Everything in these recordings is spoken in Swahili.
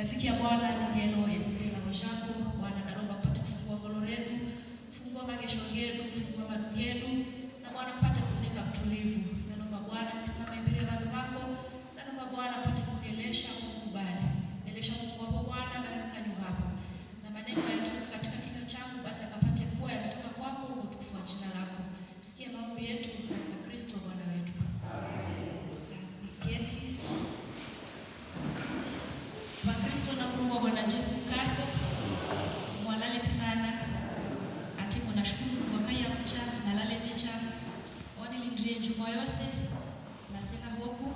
Yafikia Bwana ningeno yesiri na mshako Bwana naomba upate kufungua golo lenu, kufungua magesho yenu, kufungua maduka yenu na Bwana upate kunika mtulivu. Naomba Bwana nikisimama mbele ya watu wako, naomba Bwana upate kunielesha kukubali. Elesha Mungu wako Bwana baraka hapo. Na maneno yanatoka katika kinywa changu basi akapate kuwa yametoka kwako kwa utukufu wa jina lako. Sikia maombi yetu kwa Kristo Bwana wetu. Amen. Niketi. Kwa Kristo na Mungu wa Bwana Yesu Kristo mwalale pinana ati kunashukuru kwa kaya mcha na lale ndicha wani lindrie njuma yose na sena hoku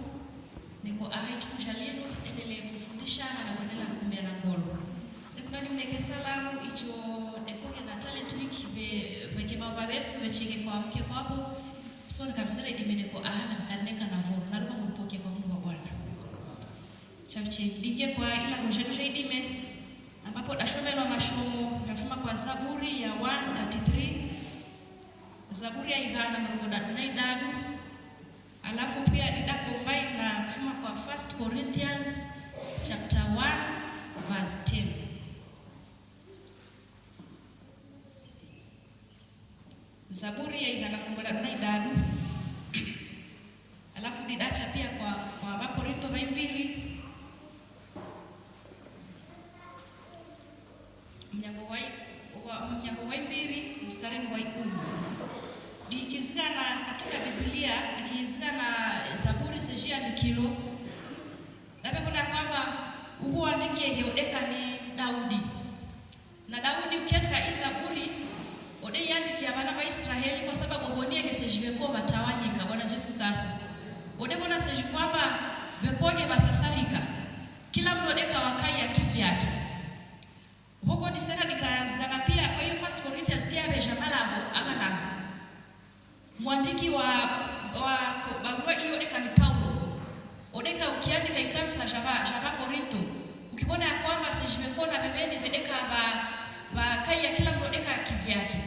niko ahaitu kushalinu endelee kufundisha na kuendelea kumbea na ngolo nikuna nimneke salamu icho nekoge na talent week beke baba besu bechike kwa mke kwapo so nikamsela idimeneko ahana kaneka na voro na lupa mpoke kwa Mungu wa Bwana chache dinge kwa ila kushedusha idime ambapo dashomelo mashomo yafuma kwa Zaburi ya 133 Zaburi ya igana mrongo na idadu alafu pia dida combine na kufuma kwa 1 Corinthians chapter 1 verse 10 Zaburi ya igana mrongo na idadu alafu didacha pia kwa Wakorintho 2 mnyango wa 2 mstari wa 10 dikizana katika Biblia dikizana Zaburi sejia ndikilo nabe kuna kwamba uhu andikie heodeka ni Daudi na Daudi ukiandika hii Zaburi ode yandikia bana wa Israeli kwa sababu bondia kesejiweko batawanyika Bwana Yesu Kristo ode bona seji kwamba bekoge basasarika kila mlodeka wakai ya kivyake huko ni sana nikazana pia kwa hiyo 1 Corinthians pia bejamala agana mwandiki wa barua hiyo deka ni Paulo odeka ukiandika ikansa jaba Korinto ukibona ya kwamba sejimekona bebeni bedeka ba kai ya kila mlodeka kivyake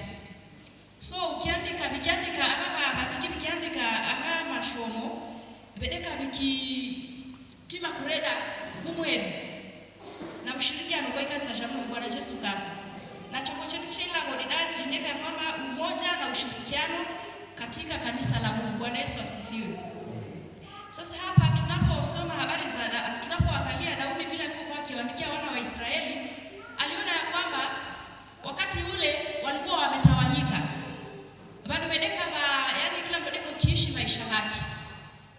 so bikiandika ababa batiki bikiandika aha mashomo bedeka tima kureda kumweli na ushirikiano kwa kanisa la Mungu Bwana Yesu Kristo. Na chombo chetu chila godidaji neka kwamba umoja na ushirikiano katika kanisa la Mungu. Bwana Yesu asifiwe. Sasa hapa tunaposoma habari za tunapoangalia Daudi vile alivyokuwa akiwaandikia wana wa Israeli, aliona ya kwamba wakati ule walikuwa wametawanyika. Bado medeka yani kila mtu deko kiishi maisha yake.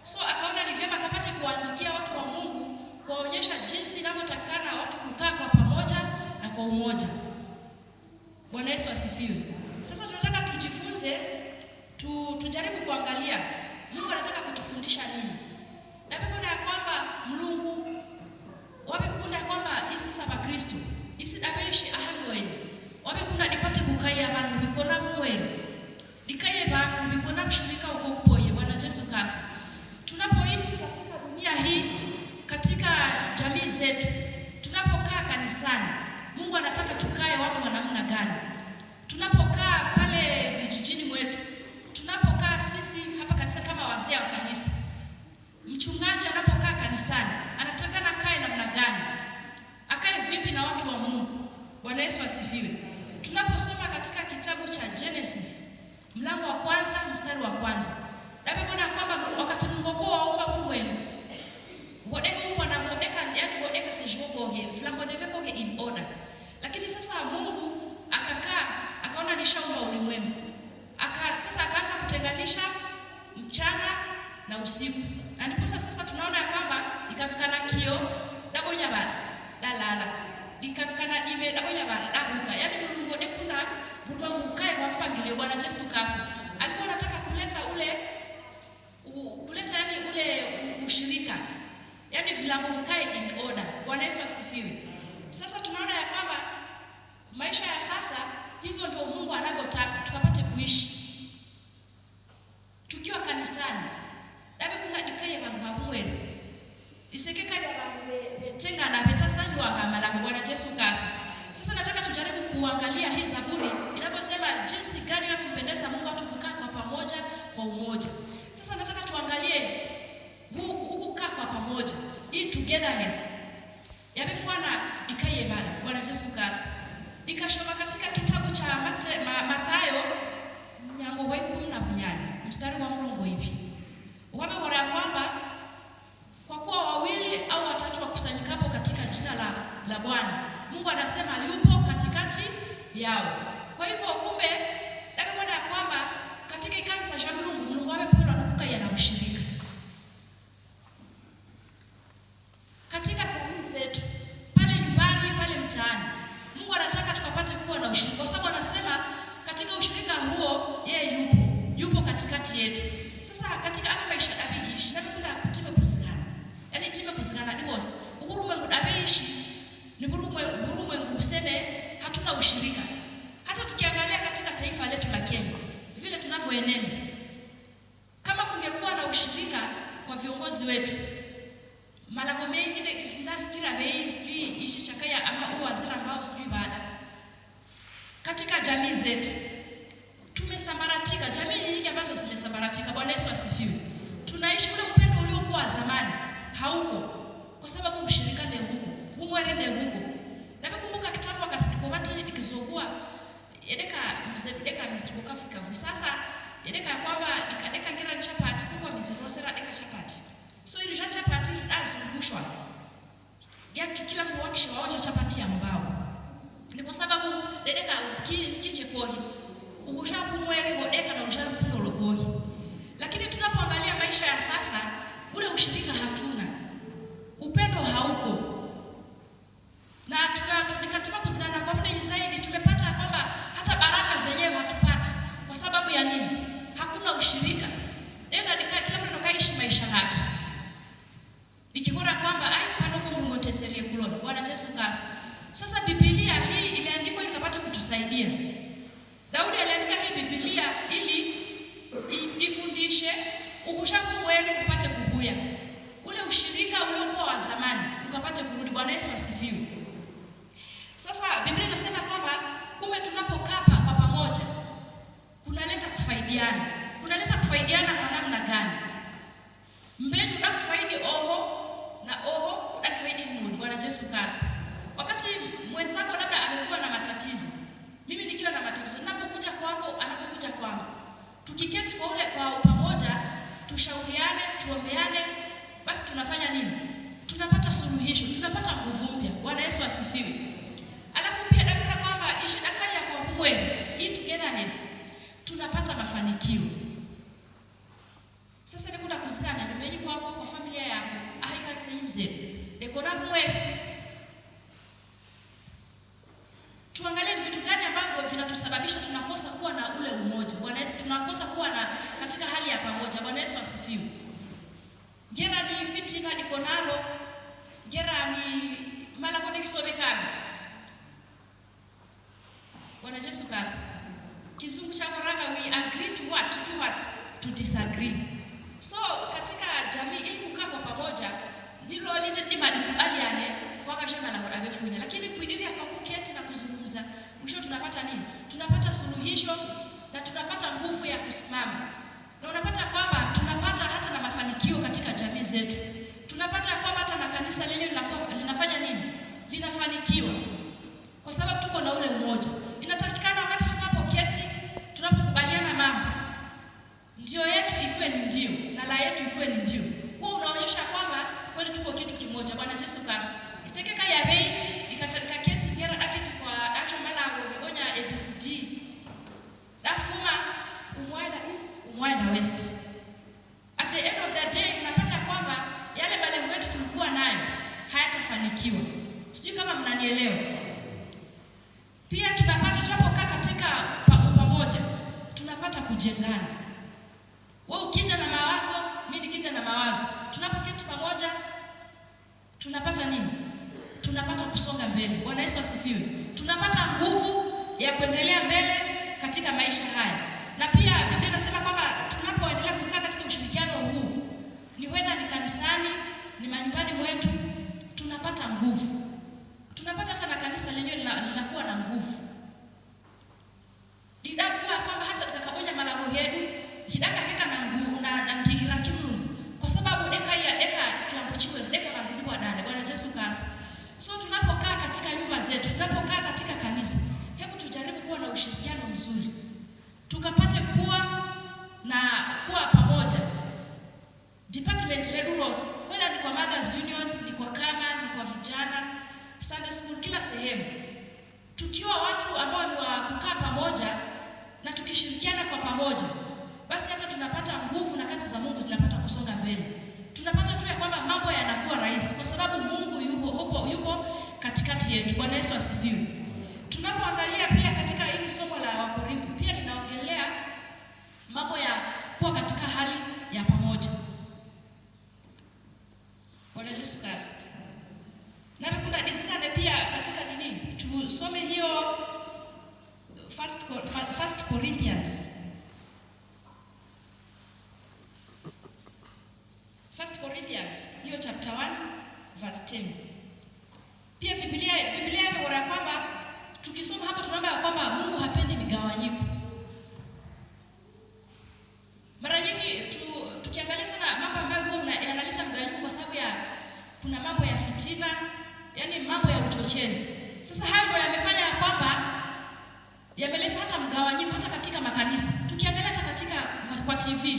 So akaona ni vyema akapate kuandikia watu wa Mungu kuonyesha jinsi inavyotakana watu kukaa kwa pamoja na kwa umoja. Bwana Yesu asifiwe. Sasa tunataka tujifunze, tujaribu kuangalia Mungu anataka kutufundisha nini. Na Biblia ya kwamba Mungu wamekunda kwamba isi saba Kristo, isi dabeishi ahanwe. Wamekunda nipate kukaya bantu bikona mwenu. Dikaye bantu bikona mshirika uko kupoye Bwana Yesu Kristo. Tunapoishi katika dunia hii katika jamii zetu tunapokaa kanisani Mungu anataka tukae watu wa namna gani? Tunapokaa pale vijijini mwetu, tunapokaa sisi hapa kanisa kama wazee wa kanisa, mchungaji anapokaa kanisani anataka kae namna gani? Akae vipi na watu wa Mungu? Bwana Yesu asifiwe. Tunaposoma katika kitabu cha Genesis mlango wa 1 mstari wa 1 Biblia kwamba wakati Mungu kwa waomba kumwenu wodeka mwana wodeka yani wodeka sejogoge flambo deveko in order lakini sasa Mungu akaona nishaumba ulimwengu sasa akaanza kutenganisha mchana na usiku na ndipo sasa tunaona kwamba ikafika na kio dabonya bana dalala ikafika na ime dabonya bana dabuka yani Mungu wodekuna Mungu kae kwa mpangilio Bwana Yesu Kristo alikuwa anataka kuleta yani ule ushirika yani vilango vikae in order. Bwana Yesu asifiwe. Sasa tunaona ya kwamba maisha ya sasa hivyo ndio Mungu anavyotaka tukapate kuishi. Tukiwa kanisani, dabe kuna dikaye bantu bakumwele. Isekeka ya bantu tenga na betasanywa kama la Bwana Yesu Kristo. Sasa nataka tujaribu kuangalia hii Zaburi inavyosema jinsi gani inampendeza Mungu watu kukaa kwa pamoja kwa umoja. Sasa nataka tuangalie huku kaa kwa pamoja. Hii togetherness. yamefwana ikaye bada. Bwana Yesu Kristo. Nikashoma katika kitabu cha Mathayo mlango wa 18 mstari wa mrongo hivi. Wamebora kwamba kwa kuwa wawili au watatu wakusanyikapo katika jina la Bwana, Mungu anasema yupo katikati yao. Kwa hivyo kumbe naona kwamba katika kanisa la Mungu amependa nakuka yana ushirika. Katika jamii zetu, pale nyumbani, pale mtaani, Mungu anataka tukapate kuwa na ushirika. Kwa sababu anasema katika ushirika huo yeye yupo katikati yetu. Sasa katika maisha abiishi na kuna kutiba kuzingana. Yaani tiba kuzingana divorce. Uhuru mwengu abiishi ni uhuru mwengu useme hatuna ushirika. Hata tukiangalia katika taifa letu la Kenya, vile tunavyoenenda, kama kungekuwa na ushirika kwa viongozi wetu, malago mengi de kisindasikira bei sijui ishi chakaya ama uwazira ambao sijui baada. Katika jamii zetu tumesambaratika, jamii nyingi ambazo zimesambaratika. Bwana Yesu asifiwe. Tunaishi ule upendo uliokuwa zamani hauko, kwa sababu ushirika ndio huko, umwere ndio huko. Na nakumbuka kitabu akasikomati ikizogua yedeka mziko Afrika. Sasa yedeka kwamba ikadeka ngira chapati kwa miziko sera deka chapati. So ile chapati azungushwa. Yaki kila mtu wakisha waoja chapati ya mbao. Ni kwa sababu yedeka kiche kohi. Ukishapu mwere hodeka na usharu kundo lokohi. Lakini tunapoangalia maisha ya sasa, ule ushirika hatuna. Upendo hauko. Na tunikatima kusikana kwa mne zaidi tumepata kwamba hata baraka zenyewe hatupati. Kwa sababu ya nini? Hakuna ushirika. Nenda kila mtu anaishi maisha yake. Nikikora kwamba panoko mngoteserie kulona. Bwana Yesu Kristo. Sasa Biblia hii imeandikwa ikapata kutusaidia. Daudi aliandika hii Biblia ili ifundishe ukushaku mwene upate kubuya. Ule ushirika uliokuwa wa zamani ukapate kurudi. Bwana Yesu asifiwe. Sasa Biblia inasema kwamba kumbe tunapokaa kwa pamoja kunaleta kufaidiana. Kunaleta kufaidiana kwa namna gani? Mbele unakufaidi na unakufaidi Mungu. Bwana Yesu Kristo. Wakati mwenzako labda amekuwa na matatizo, mimi nikiwa na matatizo, ninapokuja kwako, anapokuja kwangu, tukiketi kwa pamoja, tushauriane, tuombeane, basi tunafanya nini? Tunapata suluhisho, tunapata nguvu mpya. Bwana Yesu asifiwe. Alafu pia naona kwamba ishi dakaya kwa mwele, hii togetherness, tunapata mafanikio. Sasa nikuna kusikana, nimeji kwako, kwa familia yako, kanisa mzee, dekona mwele. Tuangalie vitu gani ambavyo vinatusababisha tunakosa kuwa na ule umoja. Bwana Yesu, tunakosa kuwa na katika hali ya pamoja. Bwana Yesu asifiwe. Gera ni fitina iko nalo. Gera ni mala kwa kisobekana. Bwana Yesu Kristo. Kizungu cha koranga, we agree to what? To do what? To disagree. So katika jamii ili kukaa kwa pamoja ndilo ni madukubaliane kwa kashana na abefunya. Lakini kuidiria kwa kuketi na kuzungumza, mwisho tunapata nini? Tunapata suluhisho na tunapata nguvu ya kusimama. Na unapata kwamba tunapata hata na mafanikio katika jamii zetu. Tunapata kwamba hata na kanisa lenyewe linafanya nini? Linafanikiwa. Kwa sababu tuko na ule umoja. Inatakikana wakati tunapoketi, tunapokubaliana mambo, ndio yetu ikuwe ni ndio na la yetu ikuwe ni ndio. Huo unaonyesha kwamba kweli tuko kitu kimoja. Bwana Yesu Kristo. Isiteke ya bei ikaketi ngera daketi kwa acha malago hebonya ABCD. Dafuma umwenda east, umwenda west. At the end of the day unapata kwamba yale malengo yetu tulikuwa nayo hayatafanikiwa. Sijui kama mnanielewa. Pia tunapata tunapokaa katika pamoja, tunapata kujengana. Wewe ukija na mawazo, mimi nikija na mawazo. Tunapoketi pamoja tunapata nini? Tunapata kusonga mbele. Bwana Yesu asifiwe. Tunapata nguvu ya kuendelea mbele katika maisha haya. Na pia Biblia inasema kwamba tunapoendelea kukaa katika ushirikiano huu, ni whether ni kanisani, ni manyumbani mwetu, tunapata nguvu. Tunapata hata na kanisa lenyewe linakuwa na nguvu. Didakuwa kwamba hata kakabonya malago yedu, hidaka heka na nguvu na ndigira kimnu. Kwa sababu deka kilambo chiwe, deka magudu wa dada. Bwana Yesu Kristo. So Bwana Yesu Kristo. Na kuna disikane pia katika nini? Tusome hiyo First Corinthians. First Corinthians, hiyo chapter 1 verse 10. Pia Biblia imebora kwamba tukisoma hapo tunaomba kwamba Mungu hapendi migawanyiko. Mara nyingi tukiangalia sana mambo ambayo huwa yanaleta mgawanyiko kwa sababu ya kuna mambo ya fitina, yani mambo ya uchochezi. Sasa hayo ndio yamefanya kwamba yameleta hata mgawanyiko hata katika makanisa. Tukiangalia hata katika kwa TV